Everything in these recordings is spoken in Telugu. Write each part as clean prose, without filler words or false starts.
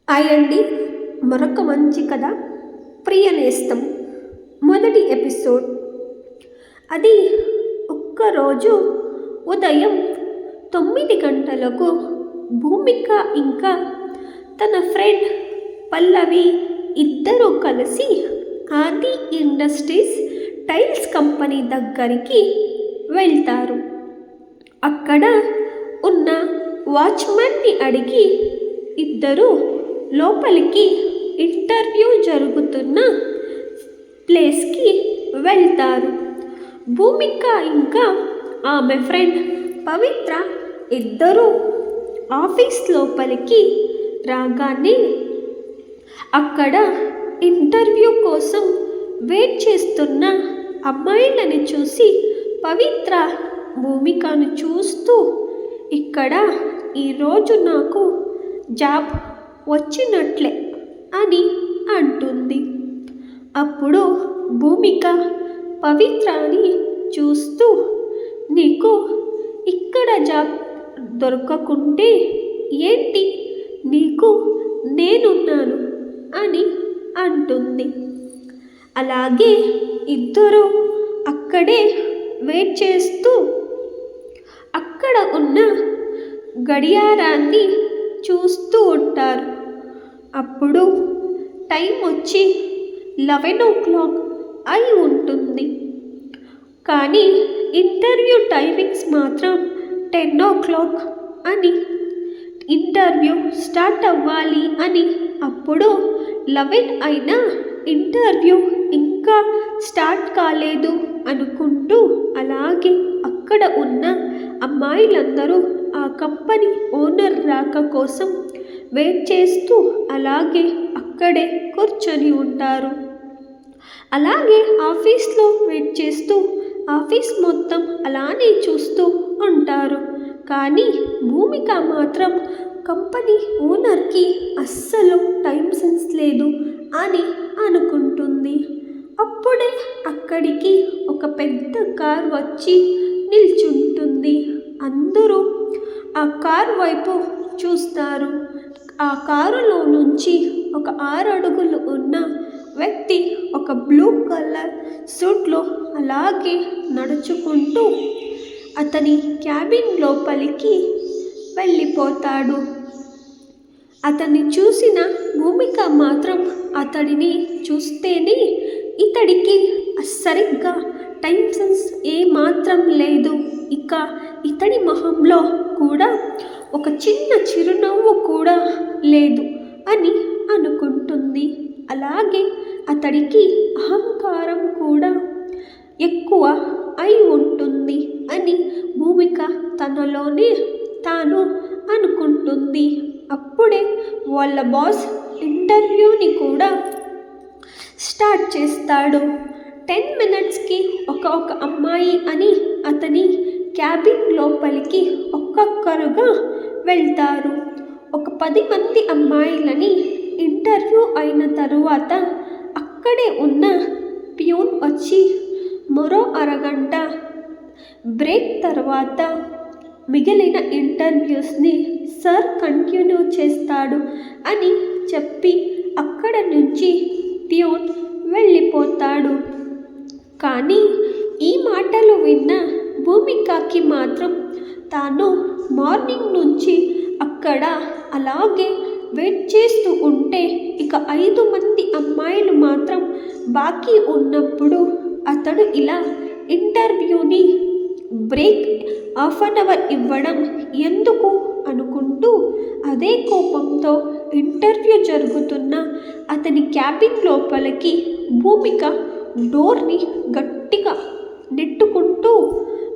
హాయ్ అండి. మరొక మంచి కథ, ప్రియనేస్తం మొదటి ఎపిసోడ్. అది ఒక్కరోజు ఉదయం 9 గంటలకు భూమిక ఇంకా తన ఫ్రెండ్ పల్లవి ఇద్దరూ కలిసి ఆది ఇండస్ట్రీస్ టైల్స్ కంపెనీ దగ్గరికి వెళ్తారు. అక్కడ ఉన్న వాచ్మెన్ని అడిగి ఇద్దరు లోపలికి ఇంటర్వ్యూ జరుగుతున్న ప్లేస్కి వెళ్తారు. భూమిక ఇంకా ఆమె ఫ్రెండ్ పవిత్ర ఇద్దరు ఆఫీస్ లోపలికి రాగానే అక్కడ ఇంటర్వ్యూ కోసం వెయిట్ చేస్తున్న అమ్మాయిలని చూసి పవిత్ర భూమికను చూస్తూ, ఇక్కడ ఈరోజు నాకు జాబ్ వచ్చినట్లే అని అంటుంది. అప్పుడు భూమిక పవిత్రని చూస్తూ, నీకు ఇక్కడ జాబ్ దొరకకుంటే ఏంటి, నీకు నేనున్నాను అని అంటుంది. అలాగే ఇద్దరు అక్కడే వెయిట్ చేస్తూ అక్కడ ఉన్న గడియారాన్ని చూస్తూ ఉంటారు. అప్పుడు టైం వచ్చి 11 o'clock అయి ఉంటుంది. కానీ ఇంటర్వ్యూ టైమింగ్స్ మాత్రం 10 o'clock అని, ఇంటర్వ్యూ స్టార్ట్ అవ్వాలి అని. అప్పుడు 11 అయినా ఇంటర్వ్యూ ఇంకా స్టార్ట్ కాలేదు అనుకుంటూ అలాగే అక్కడ ఉన్న అమ్మాయిలందరూ ఆ కంపెనీ ఓనర్ రాక కోసం వెయిట్ చేస్తూ అలాగే అక్కడే కూర్చొని ఉంటారు. అలాగే ఆఫీస్లో వెయిట్ చేస్తూ ఆఫీస్ మొత్తం అలానే చూస్తూ ఉంటారు. కానీ భూమిక మాత్రం కంపెనీ ఓనర్కి అస్సలు టైం సెన్స్ లేదు అని అనుకుంటుంది. అప్పుడే అక్కడికి ఒక పెద్ద కార్ వచ్చి నిల్చుంటుంది. అందరూ ఆ కార్ వైపు చూస్తారు. ఆ కారులో నుంచి ఒక 6 అడుగులు ఉన్న వ్యక్తి ఒక బ్లూ కలర్ సూట్లో అలాగే నడుచుకుంటూ అతని క్యాబిన్ లోపలికి వెళ్ళిపోతాడు. అతన్ని చూసిన భూమిక మాత్రం అతడిని చూస్తేనే ఇతడికి సరిగ్గా టైం సెన్స్ ఏమాత్రం లేదు. ఇక ఇతడి మొహంలో కూడా ఒక చిన్న చిరునవ్వు కూడా లేదు అని అనుకుంటుంది. అలాగే అతడికి అహంకారం కూడా ఎక్కువ అయి ఉంటుంది అని భూమిక తనలోనే తాను అనుకుంటుంది. అప్పుడే వాళ్ళ బాస్ ఇంటర్వ్యూని కూడా స్టార్ట్ చేస్తాడు. 10 minutesకి ఒక అమ్మాయి అని అతని క్యాబిన్ లోపలికి ఒక్కొక్కరుగా వెళ్తారు. ఒక 10 మంది అమ్మాయిలని ఇంటర్వ్యూ అయిన తరువాత అక్కడే ఉన్న ప్యూన్ వచ్చి మరో అరగంట బ్రేక్ తర్వాత మిగిలిన ఇంటర్వ్యూస్ని సార్ కంటిన్యూ చేస్తాడు అని చెప్పి అక్కడ నుంచి ప్యూన్ వెళ్ళిపోతాడు. కానీ ఈ మాటలు విన్న భూమికకి మాత్రం తాను మార్నింగ్ నుంచి అక్కడ అలాగే వెయిట్ చేస్తూ ఉంటే ఇక 5 మంది అమ్మాయిలు మాత్రం బాకీ ఉన్నప్పుడు అతడు ఇలా ఇంటర్వ్యూని బ్రేక్ 1/2 hour ఇవ్వడం ఎందుకు అనుకుంటూ అదే కోపంతో ఇంటర్వ్యూ జరుగుతున్న అతని క్యాబిన్ లోపలికి భూమిక డోర్ని గట్టిగా నెట్టుకుంటూ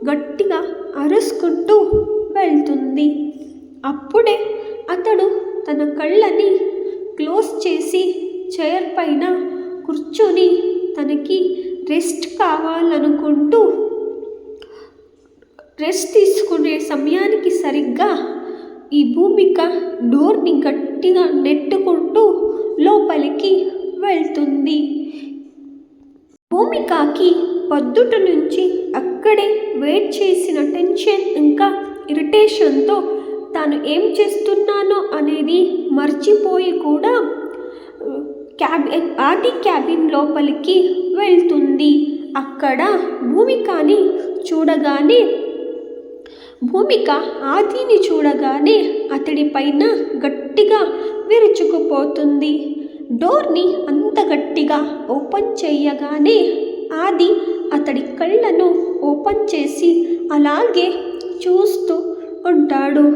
గట్టిగా అరుచుకుంటూ వెళ్తుంది. అప్పుడే అతడు తన కళ్ళని క్లోజ్ చేసి చైర్ పైన కూర్చొని తనకి రెస్ట్ కావాలనుకుంటూ రెస్ట్ తీసుకునే సమయానికి సరిగ్గా ఈ భూమిక డోర్ని గట్టిగా నెట్టుకుంటూ లోపలికి వెళ్తుంది. భూమికకి పొద్దుట నుంచి అక్కడే వెయిట్ చేసిన టెన్షన్ ఇంకా ఇరిటేషన్తో తాను ఏం చేస్తున్నానో అనేది మర్చిపోయి కూడా ఆది క్యాబిన్ లోపలికి వెళ్తుంది. అక్కడ భూమికని చూడగానే భూమిక ఆదిని చూడగానే అతడి పైన గట్టిగా విరుచుకుపోతుంది. డోర్ని అంత గట్టిగా ఓపెన్ చేయగానే ఆది అతడి కళ్ళను ఓపెన్ చేసి అలాగే చూస్తూ ఉంటాడు.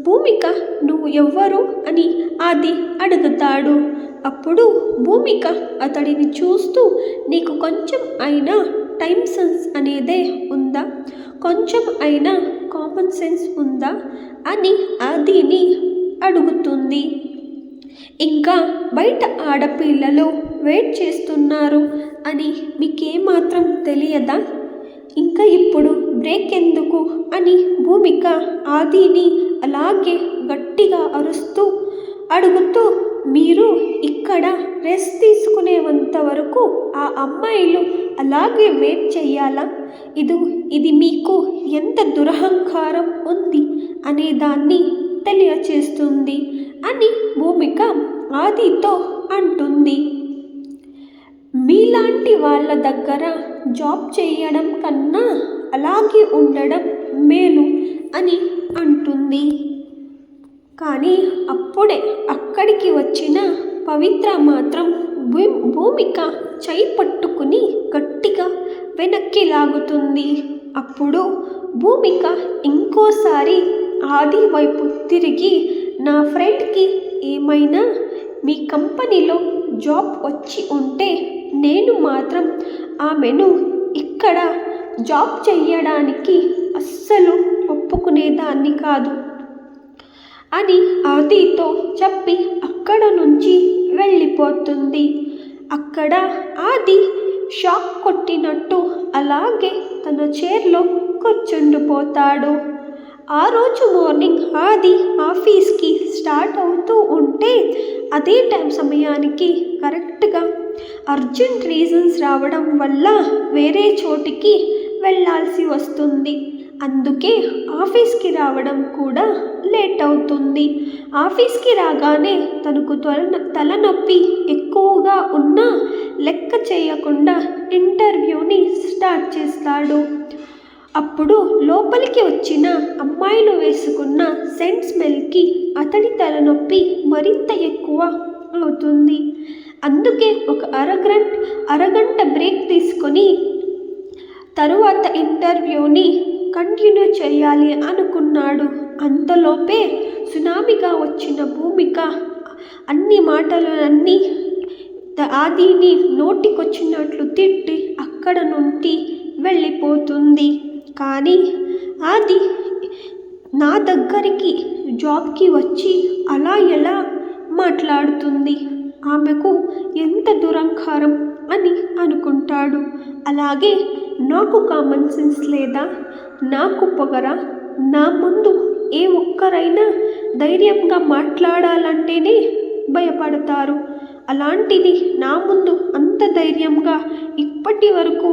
భూమిక నువ్వు ఎవ్వరు అని ఆది అడుగుతాడు. అప్పుడు భూమిక అతడిని చూస్తూ నీకు కొంచెం అయినా టైం సెన్స్ అనేదే ఉందా, కొంచెం అయినా కామన్ సెన్స్ ఉందా అని ఆదిని అడుగుతుంది. ఇంకా బయట ఆడపిల్లలు వెయిట్ చేస్తున్నారు అని మీకేమాత్రం తెలియదా, ఇంకా ఇప్పుడు బ్రేక్ ఎందుకు అని భూమిక ఆదిని అలాగే గట్టిగా అరుస్తూ అడుగుతూ మీరు ఇక్కడ రెస్ట్ తీసుకునేంత వరకు ఆ అమ్మాయిలు అలాగే వెయిట్ చేయాలా, ఇది మీకు ఎంత దురహంకారం ఉంది అనే దాన్ని తెలియచేస్తుంది అని భూమిక ఆదితో అంటుంది. మీలాంటి వాళ్ళ దగ్గర జాబ్ చేయడం కన్నా అలాగే ఉండడం మేలు అని అంటుంది. కానీ అప్పుడే అక్కడికి వచ్చిన పవిత్ర మాత్రం భూమిక చేయి పట్టుకుని గట్టిగా వెనక్కి లాగుతుంది. అప్పుడు భూమిక ఇంకోసారి ఆది వైపు తిరిగి నా ఫ్రెండ్కి ఏమైనా మీ కంపెనీలో జాబ్ వచ్చి ఉంటే నేను మాత్రం ఆమెను ఇక్కడ జాబ్ చేయడానికి అస్సలు ఒప్పుకునేదాన్ని కాదు అని ఆదితో చెప్పి అక్కడ నుంచి వెళ్ళిపోతుంది. అక్కడ ఆది షాక్ కొట్టినట్టు అలాగే తన చైర్లో కూర్చుండిపోతాడు. ఆ రోజు మార్నింగ్ ఆది ఆఫీస్కి స్టార్ట్ అవుతూ ఉంటే అదే సమయానికి కరెక్ట్గా అర్జెంట్ రీజన్స్ రావడం వల్ల వేరే చోటికి వెళ్ళాల్సి వస్తుంది. అందుకే ఆఫీస్కి రావడం కూడా లేట్ అవుతుంది. ఆఫీస్కి రాగానే తనకు తలనొప్పి ఎక్కువగా ఉన్నా లెక్క చేయకుండా ఇంటర్వ్యూని స్టార్ట్ చేస్తాడు. అప్పుడు లోపలికి వచ్చిన అమ్మాయిలు వేసుకున్న సెంట్ స్మెల్కి అతడి తలనొప్పి మరింత ఎక్కువ అవుతుంది. అందుకే ఒక అరగంట బ్రేక్ తీసుకొని తరువాత ఇంటర్వ్యూని కంటిన్యూ చేయాలి అనుకున్నాడు. అంతలోపే సునామీగా వచ్చిన భూమిక అన్ని మాటలన్నీ ఆదిని నోటికొచ్చినట్లు తిట్టి అక్కడ నుండి వెళ్ళిపోతుంది. కానీ ఆది నా దగ్గరికి జాబ్కి వచ్చి అలా ఎలా మాట్లాడుతుంది, ఆమెకు ఎంత దురహంకారం అని అనుకుంటాడు. అలాగే నాకు కామన్ సెన్స్ లేదా, నాకు పొగరా, నా ముందు ఏ ఒక్కరైనా ధైర్యంగా మాట్లాడాలంటేనే భయపడతారు. అలాంటిది నా ముందు అంత ధైర్యంగా ఇప్పటి వరకు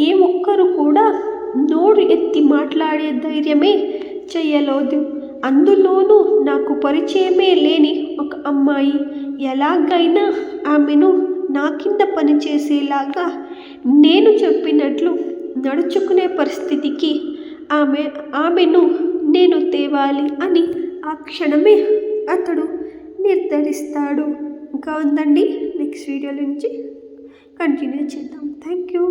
ఏ ఒక్కరు కూడా నోరు ఎత్తి మాట్లాడే ధైర్యమే చేయలేదు. అందులోనూ నాకు పరిచయమే లేని ఒక అమ్మాయి. ఎలాగైనా ఆమెను నా కింద పనిచేసేలాగా నేను చెప్పినట్లు నడుచుకునే పరిస్థితికి ఆమెను నేను తేవాలి అని ఆ క్షణమే అతడు నిర్ధారిస్తాడు. ఇంకా ఉందండి, నెక్స్ట్ వీడియో నుంచి కంటిన్యూ చేద్దాం. Thank you.